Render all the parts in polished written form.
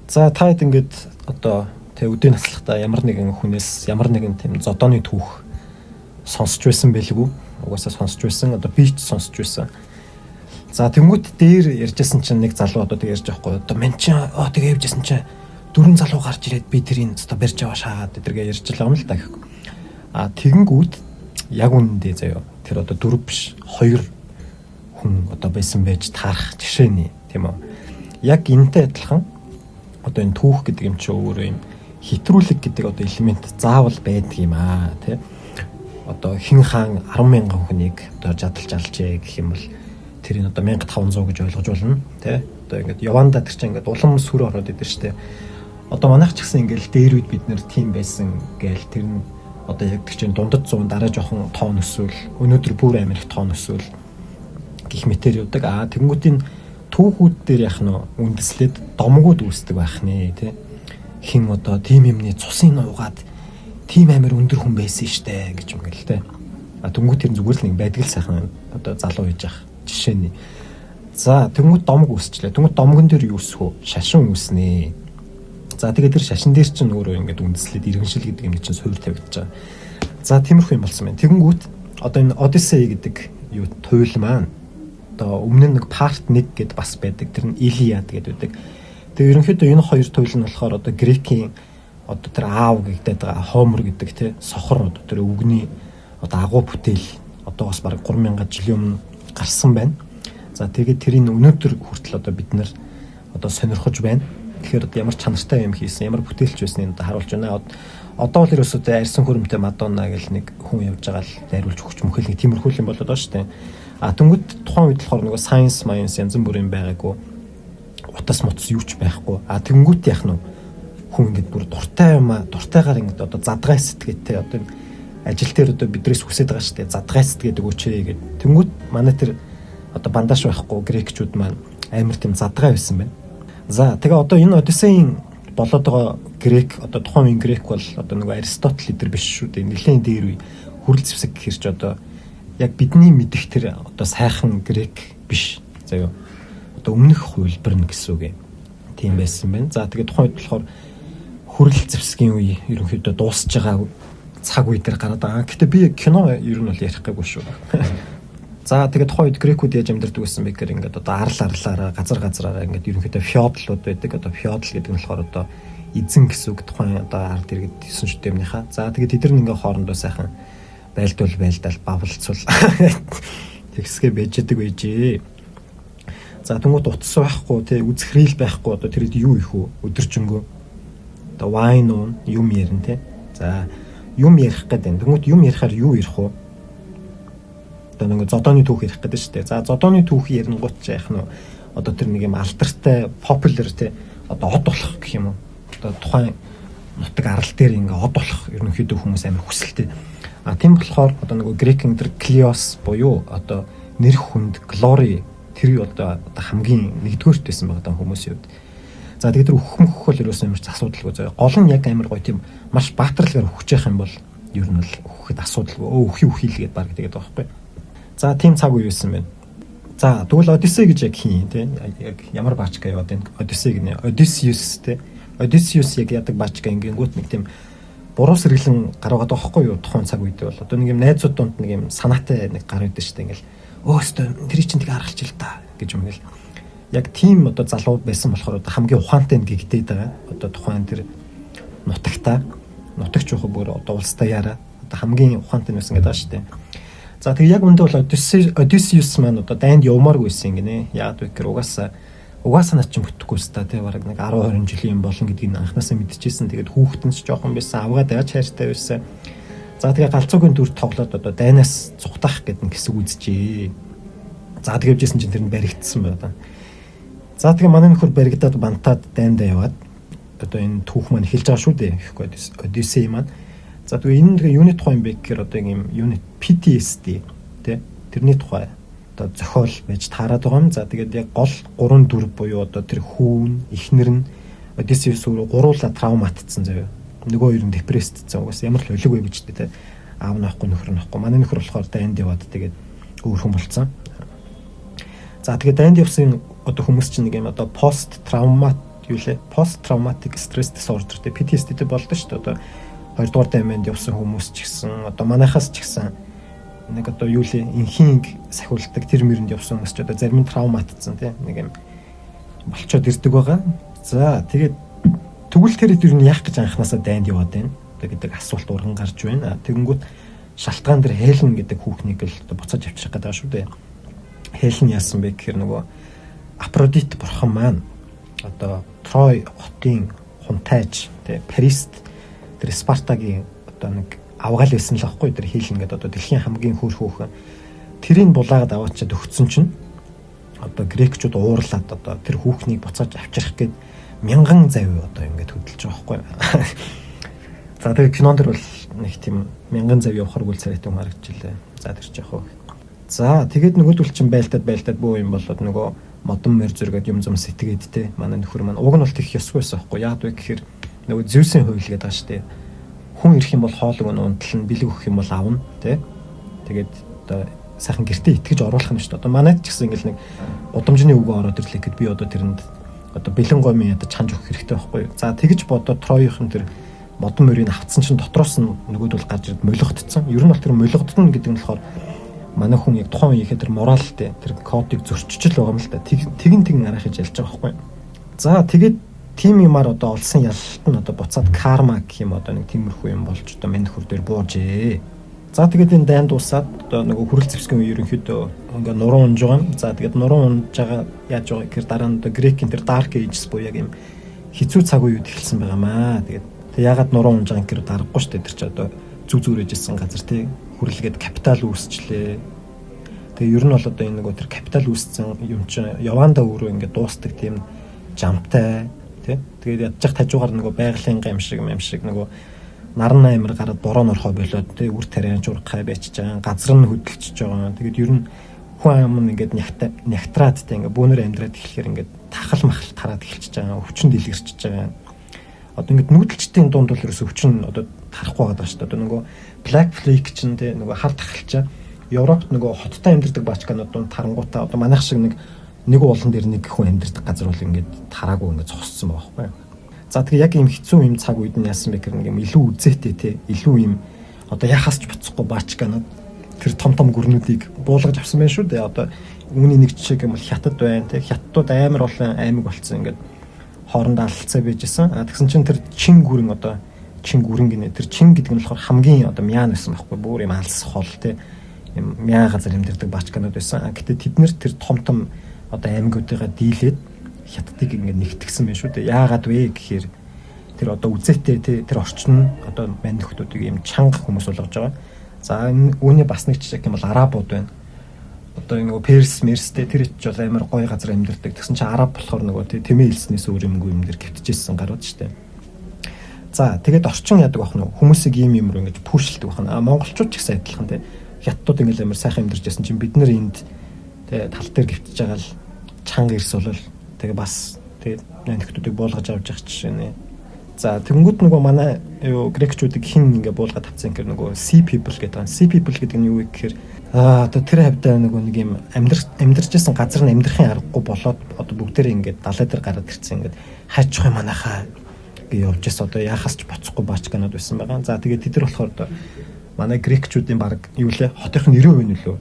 За та хэд ингээд одоо тэг өдөө наслахтаа ямар нэгэн хүнээс ямар нэгэн тийм зодооны түүх сонсч байсан байлгүй. Угаасаа сонсч байсан. Одоо би ч сонсч байсан. За тэнгуут дээр ярьжсэн чинь нэг залуу одоо тэг ярьж байхгүй. Одоо мен чи тэгээ явжсэн чинь дөрвөн залуу гарч ирээд би тэрийг одоо барьж аваа шаагаад эдэргээ ярьж байгаа юм л та гэхгүй. Тэгэнгүүт яг үнэндээ заяа тэр одоо 4 биш 2 хүн одоо байсан байж таарах жишээний тийм үү. Яг энэтэй адилхан одоо энэ түүх гэдэг юм чи өөрөө юм хэтрүүлэг гэдэг одоо элемент заавал байдаг юм тий. Одоо хин хаан 10,000 хүнийг одоо жадалж алжээ гэх юм бол тэрийг одоо 1500 гэж ойлгож болно тий. Одоо ингээд Яванда тэр чинь ингээд улам сүр ороод идэв штэ. Одоо манайх ч гэсэн ингээд дээр үед бид нэр тим байсан гээл тэр нь одоо яг тэр чинь дундад 100 дараа жоохон тоон өсвөл өнөөдөр бүр амир их тоон өсвөл гих мэтэр явдаг. Тэнгуүтийн түүхүүд дээр яах нь үндэслээд домгууд үүсдэг байх нэ тий. Хин одоо тим юмны цусын нуугаад тим амир өндөр хүн байсан штэ гэж юм гээл тий. Тэнгуүт тэр зүгээр л нэг байдаг л сайхан одоо залуу хийж явах жишээний. За тэнгуүт домг үүсчлээ. Тэнгуүт домгон дээр юу өсөх вэ? Шашин үүснэ. За тэгээд тэр шашин дээр чинь өөрөө ингээд үндэслээд иргэншил гэдэг юм чинь суур тавигдаж байгаа. За тиймэрхүү юм болсон байна. Тэгэнгүүт одоо энэ Одиссей гэдэг юу туйл маань одоо өмнө нэг part 1 гэд бас байдаг. Тэр нь Илиад гэдэг байдаг. Тэгээ ерөнхийдөө энэ хоёр туйл нь болохоор одоо Грекийн одоо тэр аав гэдэг байгаа Хомер гэдэг тий сохор одоо тэр өвгний одоо агуу бүтээл одоо бас бараг 3000 жилийн өмнө гарсан байна. За тэгээд тэрийг өнөөдөр хүртэл одоо бид нэр одоо сонирхож байна. Тэгэхээр одоо ямар чанартай юм хийсэн, ямар бүтээлч байсныг одоо харуулж байна. Одоо бол ерөөсөө арьсан хөрөмтэй Мадонна гэл нэг хүн явж байгаа л дайруулж өгч мөхөл нэг тиймэрхүү юм болоод байна шүү дээ. Тэнгүүд тухайн үед болохоор нөгөө science янз бүрийн байгаагүй. Утас мутас юу ч байхгүй. Тэнгүүд яах нь хүн ингэж бүр дуртай юм дуртайгаар ингэж одоо задгай сэтгээтэй одоо ажил дээр одоо бидрээс хүсэж байгаа шүү дээ. Задгай сэтгээд өгөөч гэдэг. Тэнгүүд манай тэр одоо бандаж байхгүй грекчүүд маань амар тийм задгай байсан байна. За тэгээ одоо энэ Одиссейн болоод байгаа грек одоо тухайн үеийн грек бол одоо нөгөө Аристотель эдэр биш шүү дээ. Нэлээд дээр үе хүрэл зэвсэг гэхэрч одоо яг бидний мэдих тэр одоо сайхан грек биш. Заяа. Одоо өмнөх хувилбар нь гэсэн үг юм. Тийм байсан байна. За тэгээ тухайн үед болохоор хүрэл зэвсгийн үе ерөнхийдөө дуусж байгаа цаг үе дээр гараад байгаа. Гэтэ би кино ер нь бол ярих гээгүй шүү. За тэгээд тухайн үед грекүүд яаж амьдардаг байсан бэ гэхээр ингээд одоо арлаараа газараараа ингээд ерөнхийдөө феодалууд байдаг. Одоо феодал гэдэг нь болохоор одоо эзэн гэсэн үг тухайн одоо ард иргэд 9 шүтэмнийхаа. За тэгээд тэд нар ингээ хоорондоо сайхан байлдал бавлцвал тэгсгээ байждаг байжээ. За тэнгууд утас байхгүй тий үзэхрийл байхгүй одоо тэрэд юу их вэ? Өдөржингөө одоо вайн юм ярина тий. За юм ярих гэдэг. Тэнгууд юм ярихаар юу ярих вэ? Одоо нэг зодооны түүх ярих гэдэг шүү дээ. За зодооны түүх ярингууд ч яах нь одоо тэр нэг юм алдартай popular тий одоо од болох гэх юм уу? Одоо тухайн нутаг арал дээр ингээ од болох ерөнхийдөө хүмүүс амар хүсэлтэй. Тийм болохоор одоо нөгөө грекийн тэр Клеос буюу одоо нэр хүнд glory тэр одоо хамгийн нэгдүгээрт байсан байгаа хүмүүсийн хувьд. За тэгээд тэр өгөх бол ерөөсөн ямар ч асуудалгүй заяа. Гол нь яг амар гоё тийм маш баатарлагаар өгч явах юм бол ер нь бол өгөхэд асуудалгүй. Үхийлгээд баг тэгээд байгаа байхгүй. За тийм цаг үе байсан байна. За тэгвэл Одиссей гэж яг хин тий яг ямар баачка яваад байна. Одиссей гэнэ. Odysseus тий. Odysseus яг ядаг баачка ингэнгүүт нэг тийм буруу сэргэлэн гаргаад байгаа байхгүй юу тухайн цаг үед бол одоо нэг юм найзууд донд нэг юм санаатай нэг гар өгдөө шүү дээ ингээл өөстөө тэр чинь тийг харгалч л та гэж юм гээл яг тийм одоо залуу байсан болохоор одоо хамгийн ухаантай гэгдээд байгаа одоо тухайн тэр нутагч ухаа бүр одоо улстай яараа одоо хамгийн ухаантай байсан гэдэг шүү дээ. За тэг яг үндэ бол Odysseus маань одоо дайнд явмааргүйсэн гинэ яад вэ гэхээр угаасаа над чинь бүтэхгүй ста тий бараг нэг 10-20 жилийн юм болно гэдгийг анхнаасаа мэдчихсэн. Тэгээд хүүхдэн ч жоохон байсан авгаад яаж хайртай байсан. За тэгээ галзуугийн дүр тоглоод одоо дайнаас цухтах гэдэг нэг хэсэг үзчихээ. За тэгээд жисэн чинь тэр нь баригдсан байна. За тэгээ манай нөхөр баригдаад бантаад дайндаа яваад одоо энэ түүх маань эхэлж байгаа шүү дээ гэхгүй Одиссей маань. За тэгээ энэ юуны тухай юм бэ гэхээр одоо юм юуны PTSD тий тэрний тухай одоо зохиол байж таарад байгаа юм. За тэгээд яг гол 3 дүр буюу одоо тэр хүүн, эхнэр нь Одиссеус өөрөө гуруула травматцсан заяа. Нөгөө хоёр нь депрессдсэн. Угаас ямар л өлөг вэ гэж тэ. Аав наахгүй нөхөр наахгүй. Манай нөхөр болохоор дайнд яваад тэгээд өөр хүн болцсон. За тэгээд дайнд явсан одоо хүмүүс чинь нэг юм одоо пост травмат юу лээ post traumatic stress disorder тэ PTSD болдог шүү дээ. Одоо 2-р дайманд явсан хүмүүс ч гэсэн одоо манайхаас ч гэсэн нэг одоо юу лээ инхийн сахиулдаг тэр мэрэнд явсан хүмүүс ч одоо зарим нь травматцсан тийм нэг юм болчоод ирдэг байгаа. За тэгээд тэгвэл тэр нь яах гэж анханасаа дайнд яваад байна гэдэг асуулт урган гарч байна. Тэгэнгүүт шалтгаан дээр Хелен гэдэг хүүхнийг л одоо буцааж авчрах гэдэг шүү дээ. Хелен яасан бэ гэхээр нөгөө Афродит бурхан маань одоо Трой хотын хунтайж тий Парист тэр Спартагийн одоо нэг авгаал байсан л аахгүй тэр Хелен гэдэг одоо дэлхийн хамгийн хөөр хүүхэн тэрийг булаагаад аваачаад өгцөн чинь одоо грекчүүд уурлаад одоо тэр хүүхнийг буцааж авчрах гээд мянган завь одоо ингээд хөдөлж байгаа байхгүй. За тэгээ кинон дэр бол нэг тийм мянган завь явахаар үйл царайтай хүн харагдчихлаа. За тэр ч яах вэ? За тэгээд нөгөөдөл чинь байлдаад бөө юм болоод нөгөө модон мэр зургаад юм зам сэтгээд те манай нөхөр маань уг нь бол тех ёсгүйсэн байхгүй. Яад вэ гэхээр нөгөө Зевсийн хууль гэдэг байгаа шүү дээ. Хүн ирэх юм бол хоолыг унтална, бэлэг өгөх юм бол авна те. Тэгээд одоо сайхан гэртээ итгэж оруулах юм шүү дээ. Одоо манайд ч гэсэн ингээл нэг удамжны үгөө ороод ирлээ гэхэд би одоо тэрэнд одоо бэлэн гомын ядаж чанж өгөх хэрэгтэй байхгүй. За тэгж бодоод Троихийн тэр модон мөрийг авцсан чинь дотроос нь нөгөөд бол гарч ирд молигдсон. Ер нь бол тэр молигдсон гэдэг нь болохоор манай хүн яг тухайн үеийнхээ тэр моралтэй тэр кодыг зөрчиж л байгаа юм л да. Тэгин арах гэж ялж байгаа байхгүй. За тэгээд тим юмар одоо олсон ялалт нь одоо буцаад карма гэх юм одоо нэг тиймэрхүү юм болж одоо мань хөр дээр буужээ. За тэгээд энэ дайнд дуусаад одоо нөгөө хүрэл зэвсгийн үе ерөнхийдөө ингээ нуруу унж байгаа юм. За тэгээд нуруу унж байгаа яаж байгаа гэхээр дараа нь одоо грекийн тэр dark ages буюу яг юм хэцүү цаг үед эхэлсэн байгаамаа. Тэгээд ягаад нуруу унж байгаа гэхээр дарахгүй шүү дээ. Тэр чи одоо зүг ээжсэн газар тий хүрлгээд капитал үүсчлээ. Тэгээ ер нь бол одоо энэ нөгөө тэр капитал үүссэн юм чинь яванда өөрөө ингээ дуустдаг тийм жамтай тий. Тэгээд ядчих тажуугаар нөгөө байгалийн гам шиг нөгөө наран амир гараад бороо норхоо болоод тий үр тариан журхай байчиж байгаа. Газар нь хөдөлчихөж байгаа. Тэгээд ер нь хүн ам ингээд нягтраад тий ингээ бөөнөр амьдраад эхлэхээр ингээд тахал махал тараад эхэлчихэж байгаа. Өвчин дэлгэрчиж байгаа. Одоо ингээд нүүдэлчдийн дунд бол ерөөсө өвчин одоо тарахгүй байгаа шүү дээ. Одоо нөгөө Black Flag чинь тий нөгөө хар тахалчаа Европт нөгөө хоттой амьдардаг баачканууд дунд тарангуудаа одоо манайх шиг нэг уулан дээр нэг хүн амьдардаг газар бол ингээд тараагүй ингээд зогссон байгаа байхгүй. За тэгээ яг ийм хэцүү юм цаг үед нь яасан бэ гэх юм илүү үзээтэй тий илүү ийм одоо яхаас ч буцахгүй баачканууд тэр том гүрнүүдийг буулгаж авсан байх шүү дээ. Одоо үүний нэг жишээ юм бол хятад байна тий хятадууд амар олон аймаг болцсон ингээд хоорондоо алцаа байжсэн. Тэгсэн чинь тэр чин гүрэн одоо чин гүрэн гинэ тэр чин гэдэг нь болохоор хамгийн одоо мяан байсан байхгүй бүр юм алс хол тий юм мяа газар амьдардаг баачканууд байсан. Гэтэ тэд нэр тэр том одоо аймагуудыгаа дийлээд хятадыг ингээд нэгтгсэн байх шүү дээ. Яагаад вэ гэхээр тэр одоо үзээтэй тэр орчин одоо мань нөхдүүдийг юм чанга хүмүүс болгож байгаа. За үүний бас нэг жишээ юм бол арабууд байна. Одоо нөгөө Перс мерстэй тэр ч бол амар гоё газар амьдардаг. Тэгсэн чинь араб болохоор нөгөө тэмээ хэлснээс өөр юмгүй юм дээр гівтжсэн гарууд шүү дээ. За тэгээд орчин яадаг бах нь хүмүүсийг ийм руу ингэж пүүшилдэг бах нь. Монголчууд ч гэсэн адилхан тий. Хятадууд ингээд амар сайхан амьдарч байсан чинь бид нар энд тий тал дээр гівтж байгаа л чанга ирс болол тэгээ бас тэгээ нөхдөдийг буулгаж авч явах жишээ нэ. За тэгэнгүүт нөгөө манай юу грекчүүдийг хин ингээ буулгаад авсан гэр нөгөө sea people гэдэг байна. Sea people гэдэг нь юу вэ гэхээр одоо тэр хавьдаа нөгөө нэг юм амьдарчсэн газар нь амьдрахын аргагүй болоод одоо бүгдээрээ ингээ далай дээр гараад ирсэн ингээ хайчих юм манайхаа гээ явж яс одоо яхаас ч боцохгүй баачганууд байсан байгаа. За тэгээд тэд нар болохоор одоо манай грекчүүдийн баг юу лээ хотын 90% нь лөө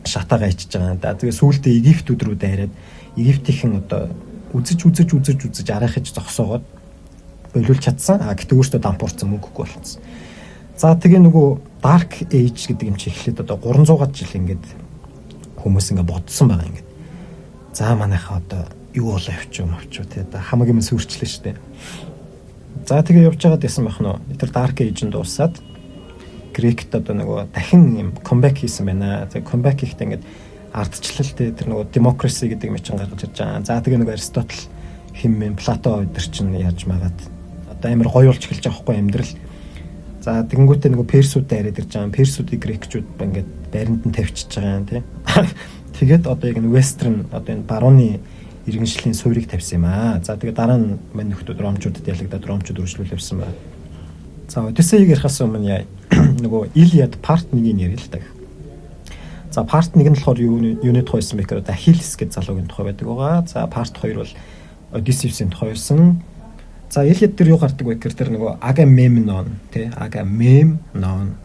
шатаага ичиж байгаа. Тэгээд сүүлдээ Египтүүд рүү дайраад Египтийнхэн одоо үзэж арайхаж зогсоогоод болиулж чадсан. Гэтэ өөртөө дампуурсан мөнгөгүй болцсон. За тэгээ нөгөө Dark Age гэдэг юм чи эхлээд одоо 300-аад жил ингээд хүмүүс ингээд бодсон байгаа ингээд. За манайхаа одоо юу болоо явчих тий одоо хамаг юм сүрчлээ штэ. За тэгээ явж байгаад ясан байх нь тэр Dark Age-нд дуусаад Грект одоо нөгөө дахин юм comeback хийсэн байна. Тэгээ comeback хийхдээ ингээд ардчлал тэр нөгөө democracy гэдэг мэт чинь гаргаж ирж байгаа. За тэгээ нөгөө Аристотл хэмээн Плато өдр чинь яаж магаад одоо амар гоё болж эхэлж байгаа хгүй амьдрал. За тэгэнгүүтээ нөгөө персүүд дайраад ирж байгаа. Персүүдийг грекчүүд ингээд байранд нь тавьчихж байгаа юм тий. Тэгээд одоо яг энэ western одоо энэ барууны иргэншлийн суурийг тавьсан юм аа. За тэгээд дараа нь мань нөхдүүд ромчуудад ялагдаад ромчууд үргэлжлүүлсэн байна. За Одиссеийг ярихаас өмнө нөгөө Илиад part 1-ийг ярил л да. За part 1 нь болохоор юуны тухай байсан бэ гэхээр Ахиллес гэж залуугийн тухай байдаг байгаа. За part 2 бол Odysseus-ийн тухай байсан. За Илиад дээр юу гардаг вэ гэхээр тэр нөгөө Агамемнон тий Агамемнон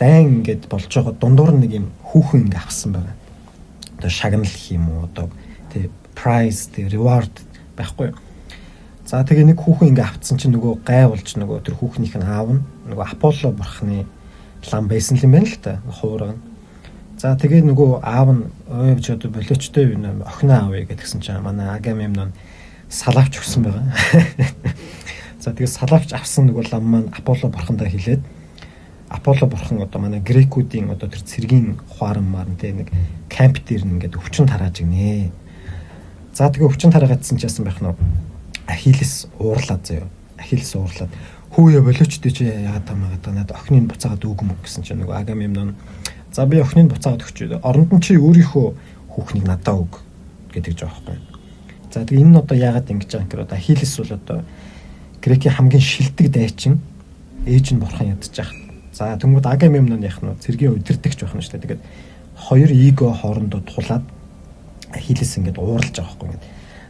дайн гэд болж байгаа дундуур нэг юм хүүхэн ингээ авсан байгаа. Одоо шагнал гэх юм уу одоо тий prize тий reward байхгүй. За тэгээ нэг хүүхэн ингээ авцсан чинь нөгөө гай болж нөгөө тэр хүүхнийх нь аав нь нөгөө Аполло бурхны лам байсан юм байна л та хуурга. За тэгээ нөгөө аав нь ой ч одоо болоочтой юм охиноо авъя гэдгсэн чинь манай Агамемнон салавч өгсөн байгаа. За тэгээ салавч авсан нөгөө лам маань Аполло бурхандаа хэлээд Аполло бурхан одоо манай грекүүдийн одоо тэр цэргийн хуаран маар тэ нэг камп дээр нь ингээд өвчин тарааж игнэ. За тэгээ өвчин тараагаадсан ч яасан байх нь Ахиллес уурлаад заяа. Ахиллес уурлаад хөөе болоочтой чи яагаад тамаагаад надад охиныг буцаагаад өгмөг гэсэн чинь нөгөө Агамемнон за би охиныг буцаагаад өгч. Оронд нь чи өөрийнхөө хүүхнийг надад өг гэдэг жоо байхгүй. За тэгээ энэ нь одоо яагаад ингэж байгаа гэхээр одоо Ахиллес бол одоо Грекийн хамгийн шилдэг дайчин ээж нь бурхан ядчих жах. За тэнгууд Агамемнон яах нь цэргийн удирдахч байх нь шүү дээ. Тэгээд хоёр эго хоорондоо тулаад Ахиллес ингэж ууралж байгаа байхгүй.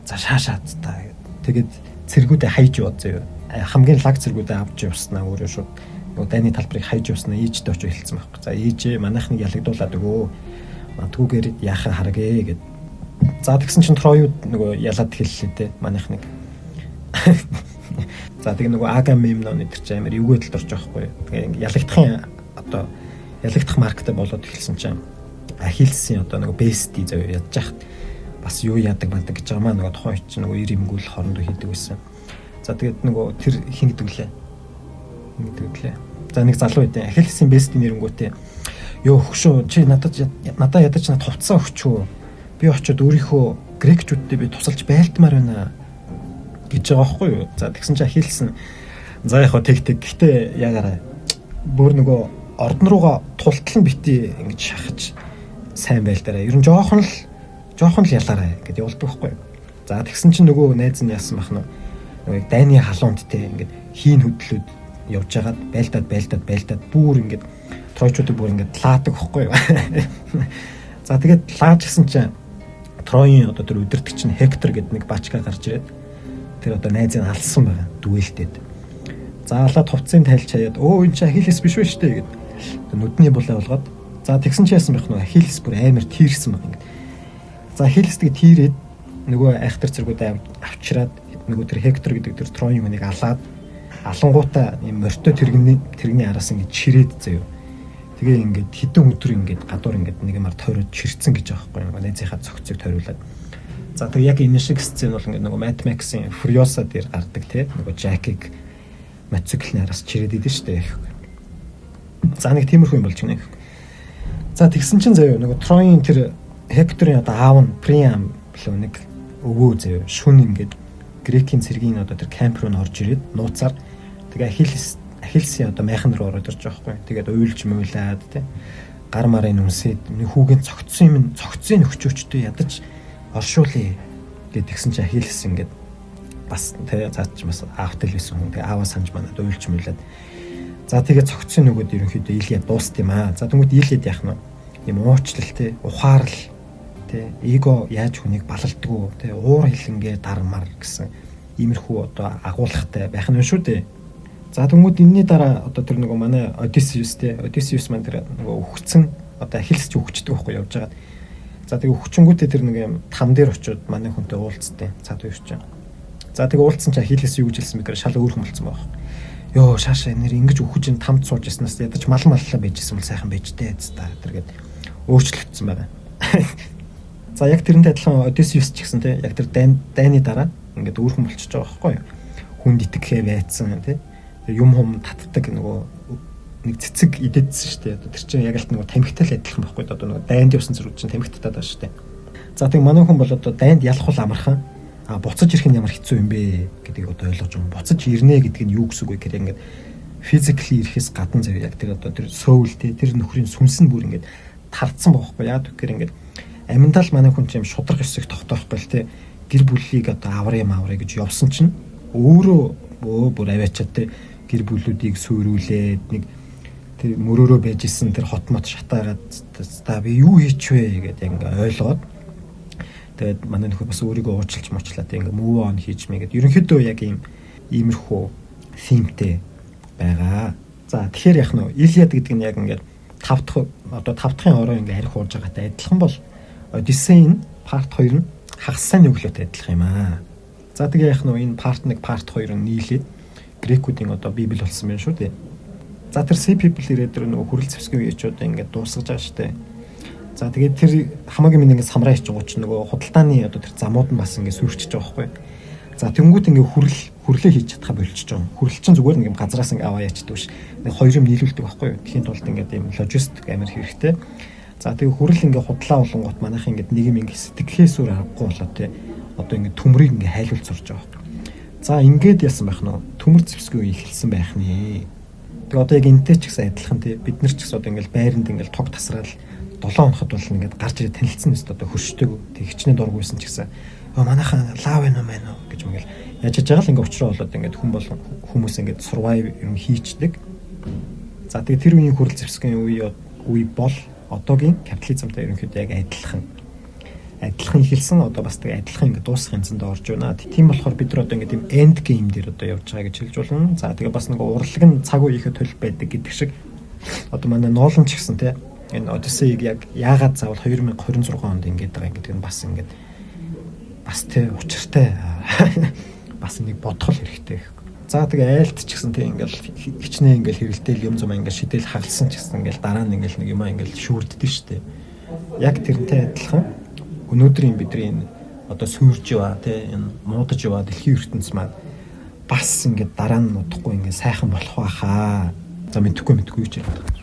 За шаашаад та тэгээд цэргүүдээ хайж яваад заяа. Хамгийн лаг цэргүүдээ авч явснаа өөрөө шууд нөгөө дайны талбарыг хайж явснаа ээжтэй очиж хэлсэн байхгүй. За ээжээ манайхныг ялагдуулаад өгөө. Матгүйгээр яахаа харгээ гэд. За тэгсэн чинь Троюд нөгөө ялаад хэллээ те манайхныг. За тэгээ нөгөө Агамемнон өдр чи амар эвгүй талд орж байгаа байхгүй. Тэгээ ялагдахын одоо ялагдах маркетэ болоод эхэлсэн чинь Ахиллесийн одоо нөгөө бести заяа ядж яхад бас юу яадаг бандаг гэж байгаа маа нөгөө тухайн чинь нөгөө ир имгүүл хоорондоо хийдэг байсан. За тэгээд нөгөө тэр хин гэдэг лээ. За нэг залуу байдیں۔ Ахиллесийн бести нэрэнгүүтээ ёо хөшөө чи надад ядаж надад хувцас өгчөө. Би очиод өөрийнхөө грекчүүдтэй би тусалж байлтмаар байна гэж байгаа байхгүй юу. За тэгсэн чи Ахиллес нь за яг хөө тэг гэхдээ ягаараа бүр нөгөө ордон руугаа тултал нь бити ингэж шахаж сайн байлдаараа. Ер нь жоохон л ялаарай гэд явуулдаг байхгүй. За тэгсэн чинь нөгөө найз нь яасан бах нь нөгөө дайны халуунд те ингээд хийн хөдлөөд явж байгаад байлдаад бүр ингээд тройчуудыг бүр ингээд лаадаг байхгүй. За тэгээд лааж гисэн чинь Троийн одоо тэр удирдагч нь Хектор гэдэг нэг бачка гарч ирээд тэр одоо найзыг алсан байгаа дүэлтэд. За алаад хувцсыг тайлж хаяад өө энэ чи Ахиллес биш вэ штэ гэд нүдний булаа болгоод за тэгсэн чи яасан байх нь Ахиллес бүр амар тийрсэн баг ингээд. За Ахиллестэйг тийрээд нөгөө айхтар цэргүүд авчираад нөгөө тэр Хектор гэдэг тэр Троийн хүнийг алаад алангуудаа юм морьтой тэрэгний араас ингээд чирээд заяа. Тэгээ ингээд хідэн өдөр ингээд гадуур ингээд нэг юмар тойроод чирцэн гэж байгаа байхгүй. Найзынхаа цогцыг тойруулаад. За тэг яг энэ шиг сцен бол ингээд нөгөө Mad Max-ийн Furiosa дээр гардаг тий. Нөгөө Jack-ыг мотоциклын араас чирээд идэв штэ. За нэг тиймэрхүү юм болж гинэ. За тэгсэн чинь заяа нөгөө Троийн тэр Хекторын одоо аав нь Priam лөө нэг өвөө заяа шүн ингээд Грекийн цэргийн одоо тэр камп руу н орж ирээд нууцаар тэгээ Ахиллесийн одоо майхан руу ороод ирж байгаа байхгүй. Тэгээд уйлж муулаад тий гар марын нүнсэд хүүгийн цогцсон нөхчөөчтэй ядаж оршуулъя гэд тэгсэн чинь Ахиллес ингээд бас тий цаач бас аавтай л байсан хүн. Тэгээ ааваа санаж манад уйлж муулаад за тэгээ цогцсон нөгөөд ерөнхийдөө Илиад дууст юм аа. За тэгмүүд Илиад яах нь юм уучлал тий ухаарл тий эго яаж хүнийг балалдгүү тий уур хилэнгээ дармар гэсэн иймэрхүү одоо агуулгатай байх нь шүү дээ. За тэгмүүд энэний дараа одоо тэр нөгөө манай Odysseus маань тэр нөгөө өгцөн одоо Ахиллес ч өгчдөг байхгүй явж байгаа. За тэгээ өгчөнгүүтээ тэр нэг юм там дээр очиод манай хүнтэй уулзтыг цаад үйрч чинь. За тэгээ уулзсан чи Ахиллес юу гэж хэлсэн бэ гэхээр шал өөрхөн болцсон байх. Йоо шаашаа нэр ингэж өгч ин тамд сууж яснаас ядаж маллаа байжсэн бол сайхан байж тээ та тэргээд өөрчлөгдсөн байгаа. За яг тэрнтэй адилхан Odysseus ч гэсэн те яг тэр дайны дараа ингээд өөрхөн болчихж байгаа байхгүй юу. Хүнд итгэхээ байцсан те юм татдаг нөгөө нэг цэцэг идэдсэн шүү дээ. Одоо тэр чинь яг л нөгөө тамхитай л адилхан байхгүй одоо нөгөө дайнд явсан зэрэг чинь тамхитаад байгаа шүү дээ. За тэг манай хүн бол одоо дайнд ялах бол амархан буцаж ирэх нь ямар хэцүү юм бэ гэдгийг одоо ойлгож байгаа. Буцаж ирнэ гэдэг нь юу гэсэн үг вэ гэхээр ингээд physically ирэхээс гадна зэрэг яг тэр одоо тэр soul тэр нөхрийн сүнс нь бүр ингээд тардсан байхгүй яа гэхээр ингээд аминдаа л манай хүн чинь шудраг хэсэг тогтоохгүй л те гэр бүлийг одоо авраа гэж явсан чинь өөрөө бүр аваачаад те гэр бүлүүдийг сүрүүлээд нэг тэр мөрөөрөө байж исэн тэр хот мот шатаагаад та би юу хийч вэ гэдээ ингээ ойлгоод Тэгээд манай нөхөр бас өөрийгөө уучлж мочлаад ингээ move on хийж мэйгээд ерөнхийдөө яг иймэрхүү themтэй байгаа. За тэгэхээр яг нь Илиад гэдэг нь яг ингээд 5 дахь ороо ингээ арх ууж байгаатай адилхан бол Одиссейн part 2 нь хагас сайн өглөөтэй адилхан юм аа. За тэгээ яг нь энэ part 1 part 2 нь нийлээд грекүүдийн библ болсон байна шүү дээ. За тэр Sea People ирээд тэр нөгөө хүрэл зэвсгийн үеичүүд ингээд дуусгаж байгаа шүү дээ. За тэгээд тэр хамаагийн минь ингээд самраа хийж байгаа ч нөгөө худалдааны тэр замууд нь бас ингээд сүрчиж байгаа байхгүй. За тэнгуут ингээд хүрлээ хийж чадхаа болчихж байгаа. Хүрэл чинь зүгээр нэг юм газраас ингээд аваа ячдаг биш. Нэг хоёр юм нийлүүлдэг байхгүй. Тэхийн тулд ингээд юм логистик амар хэрэгтэй. За тэгээ хүрэл ингээд худлаа болонгот манайх ингээд нэг юм ингээд сэтгэхээс өөр аргагүй болоо те. Одоо ингээд төмрийг ингээд хайлуулж сурж байгаа байхгүй. За ингээд яасан байх нь төмөр зэвсгийн үе эхэлсэн байх нэ. Тэгээ одоо яг энтэй ч гэсэн адилхан тий бид нар ч гэсэн одоо ингээл байранд ингээл тог тасраал 7 хоногт бол ингээд гарч ирээ танилцсан өст одоо хөрштэйг тий хичнээн дургүйсэн ч гэсэн манайхан лав байна уу гэж ингээл яаж яж байгаа л ингээд уучраа болоод ингээд хүмүүс ингээд survive юм хийчдэг. За тэгээ тэр үеийн хүрэл зэвсгийн үе бол одоогийн капитализмтай ерөнхийдөө яг адилхан эхэлсэн одоо бас тэгээ адилхан ингээд дуусах хэмжээнд орж байна. Тийм болохоор бид нар одоо ингээд тийм end game дээр одоо явж байгаа гэж хэлж болно. За тэгээ бас нэг урлаг нь цаг үеийнхээ төлөв байдаг гэдэг шиг одоо манай Нолан ч гэсэн тий энэ Odyssey-г яг яагаад заавал 2026 онд ингээд байгаа гэдэг нь бас ингээд бас тий учиртай бас нэг бодгол хэрэгтэй. За тэгээ айлт ч гэсэн тий ингээд хичнээн ингээд хэрэлдээл юм зам ингээд шидэл хагалсан ч гэсэн ингээд дараа нь ингээд нэг юм ингээд шүүрддэг шүү дээ. Яг тэрнтэй адилхан өнөөдрийн бидний энэ одоо сүрж яваа тий энэ муудаж яваа дэлхийн ертөнц маань бас ингээд дараа нь удахгүй ингээд сайхан болох байхаа. За мэдхгүй ч юм.